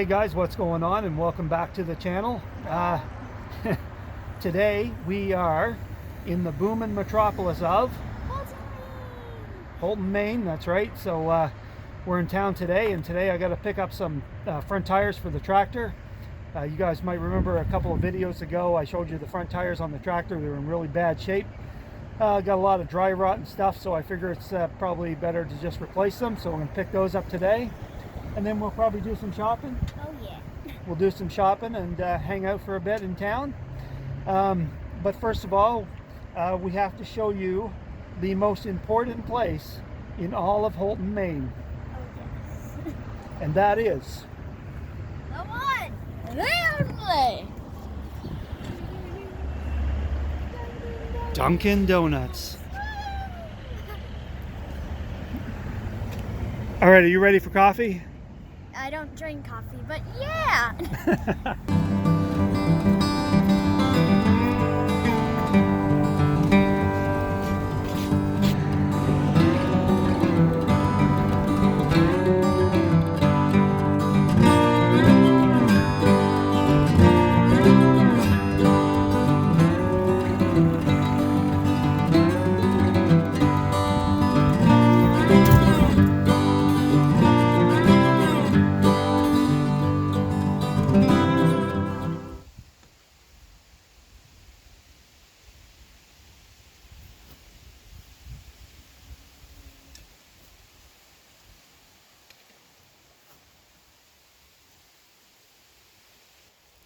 Hey guys, what's going on, and welcome back to the channel. Today we are in the booming metropolis of Houlton, Maine. That's right. So we're in town today, and today I got to pick up some front tires for the tractor. You guys might remember a couple of videos ago I showed you the front tires on the tractor. They were in really bad shape. Got a lot of dry rot and stuff, so I figure it's probably better to just replace them. So I'm going to pick those up today, and then we'll probably do some shopping. Oh yeah. We'll do some shopping and hang out for a bit in town. But first of all, we have to show you the most important place in all of Houlton, Maine. Oh yes. And that is The one and only Dunkin' Donuts. All right, are you ready for coffee? I don't drink coffee, but yeah.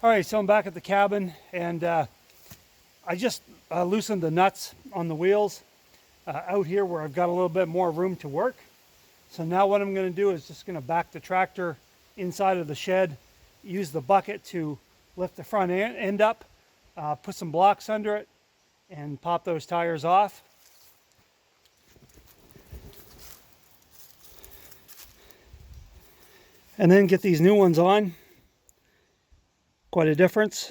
All right, so I'm back at the cabin, and I just loosened the nuts on the wheels out here where I've got a little bit more room to work. So now what I'm going to do is just going to back the tractor inside of the shed, use the bucket to lift the front end up, put some blocks under it, and pop those tires off. And then get these new ones on. Quite a difference.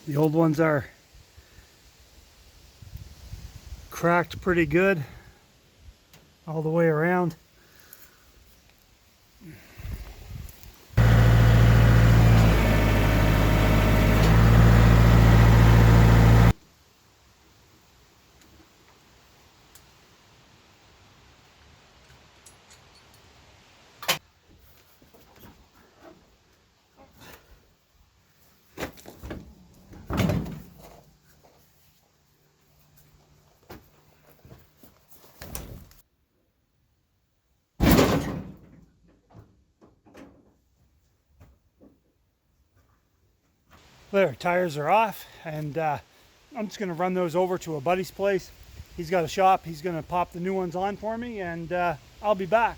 The old ones are cracked pretty good all the way around. There, tires are off, and I'm just going to run those over to a buddy's place. He's got a shop. He's going to pop the new ones on for me, and I'll be back.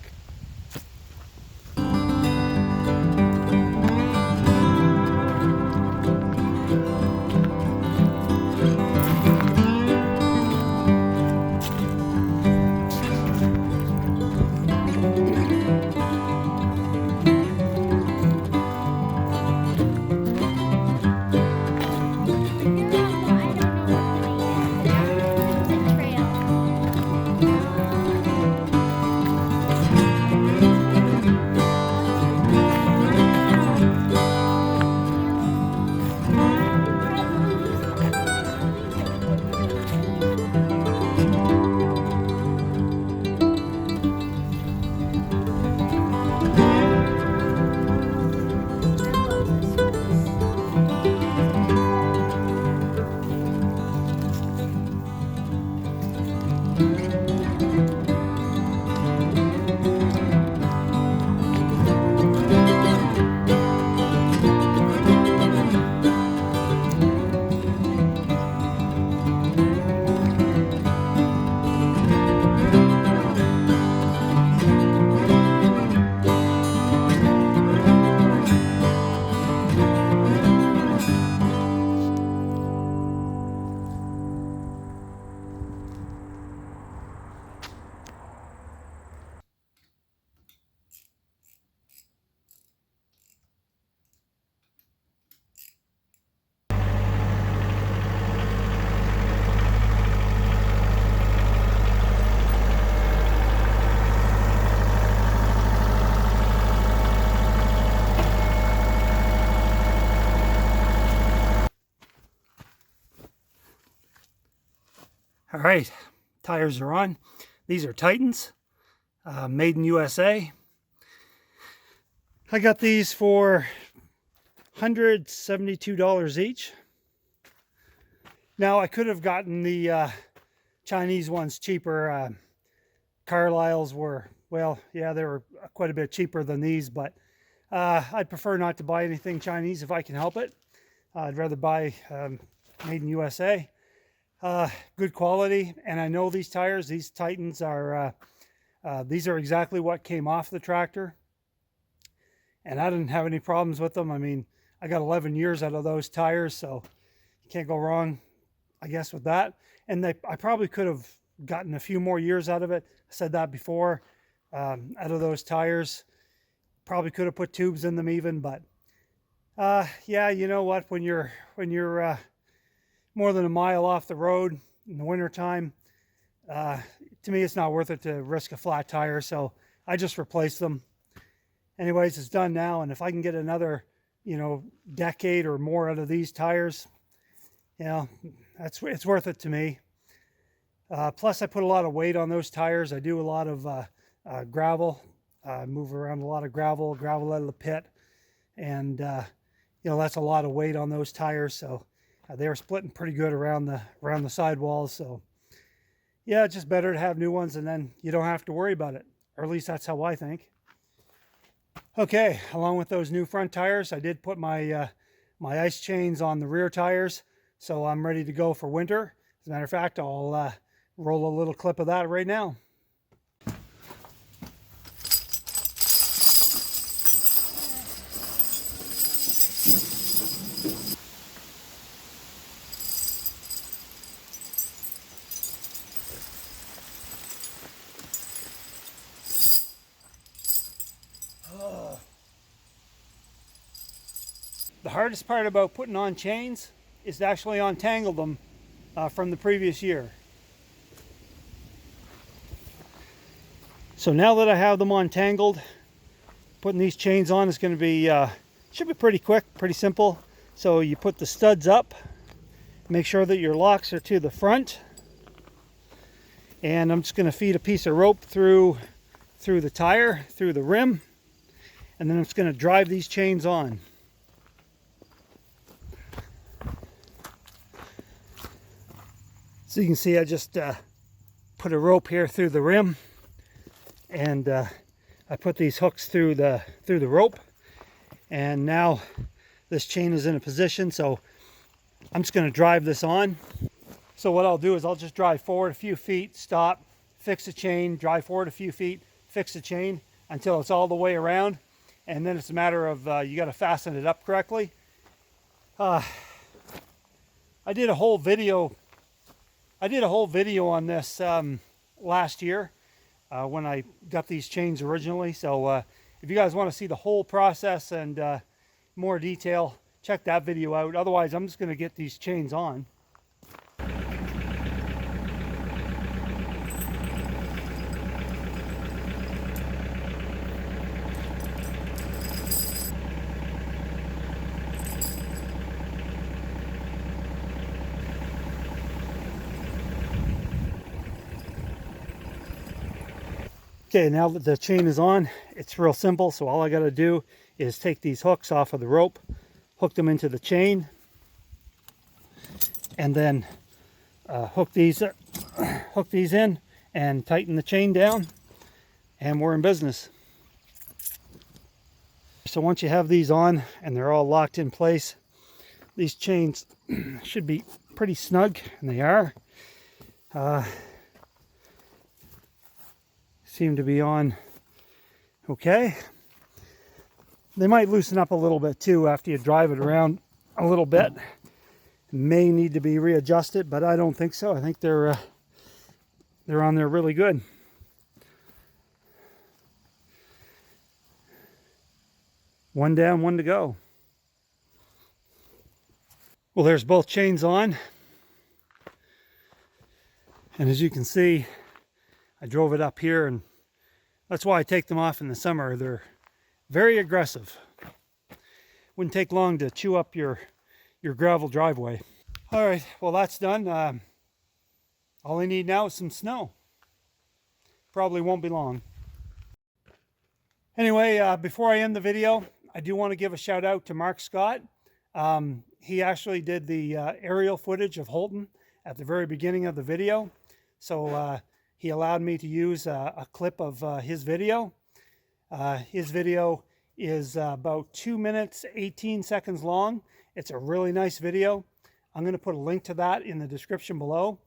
All right, tires are on. These are Titans, made in USA. I got these for $172 each. Now I could have gotten the Chinese ones cheaper. Carlisle's were, well, yeah, they were quite a bit cheaper than these, but I'd prefer not to buy anything Chinese if I can help it. I'd rather buy made in USA. Good quality, and I know these tires, these Titans are, these are exactly what came off the tractor, and I didn't have any problems with them. I mean, I got 11 years out of those tires, so you can't go wrong, I guess, with that. And I probably could have gotten a few more years out of it. I said that before, out of those tires. Probably could have put tubes in them even, but yeah, you know what, when you're more than a mile off the road in the wintertime, to me it's not worth it to risk a flat tire, so I just replaced them. Anyways, it's done now, and if I can get another, you know, decade or more out of these tires, you know, it's worth it to me. Plus I put a lot of weight on those tires. I do a lot of gravel, move around a lot of gravel out of the pit, and you know, that's a lot of weight on those tires, so they were splitting pretty good around the sidewalls. So yeah, it's just better to have new ones, and then you don't have to worry about it, or at least that's how I think. Okay, along with those new front tires, I did put my my ice chains on the rear tires, so I'm ready to go for winter. As a matter of fact, I'll roll a little clip of that right now. The hardest part about putting on chains is to actually untangle them from the previous year. So now that I have them untangled, putting these chains on is going to be, should be pretty quick, pretty simple. So you put the studs up, make sure that your locks are to the front, and I'm just going to feed a piece of rope through the tire, through the rim, and then I'm just going to drive these chains on. So you can see I just put a rope here through the rim, and I put these hooks through the rope, and now this chain is in a position, so I'm just going to drive this on. So what I'll do is I'll just drive forward a few feet, stop, fix the chain, drive forward a few feet, fix the chain until it's all the way around, and then it's a matter of you got to fasten it up correctly. I did a whole video on this last year when I got these chains originally. So if you guys want to see the whole process and more detail, check that video out. Otherwise, I'm just going to get these chains on. Okay, now that the chain is on, it's real simple. So all I got to do is take these hooks off of the rope, hook them into the chain, and then hook these in and tighten the chain down, and we're in business. So once you have these on and they're all locked in place, these chains should be pretty snug, and they are. Seem to be on okay. They might loosen up a little bit too after you drive it around a little bit. May need to be readjusted, but I don't think so. I think they're on there really good. One down, one to go. Well, there's both chains on, and as you can see, I drove it up here, and that's why I take them off in the summer. They're very aggressive. Wouldn't take long to chew up your gravel driveway. All right, well, that's done. I'll All I need now is some snow. Probably won't be long. Anyway, before I end the video, I do want to give a shout out to Marc Scott. He actually did the aerial footage of Houlton at the very beginning of the video. So he allowed me to use a clip of his video. His video is about 2 minutes, 18 seconds long. It's a really nice video. I'm going to put a link to that in the description below.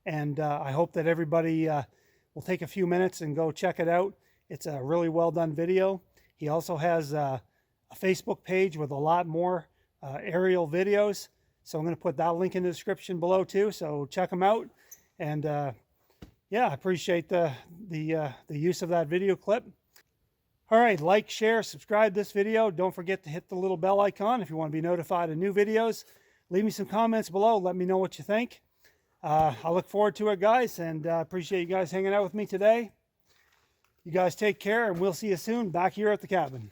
And I hope that everybody will take a few minutes and go check it out. It's a really well done video. He also has a Facebook page with a lot more aerial videos. So I'm going to put that link in the description below too. So check them out. And yeah, I appreciate the use of that video clip. All right, like, share, subscribe this video. Don't forget to hit the little bell icon if you want to be notified of new videos. Leave me some comments below. Let me know what you think. I look forward to it, guys, and appreciate you guys hanging out with me today. You guys take care, and we'll see you soon back here at the cabin.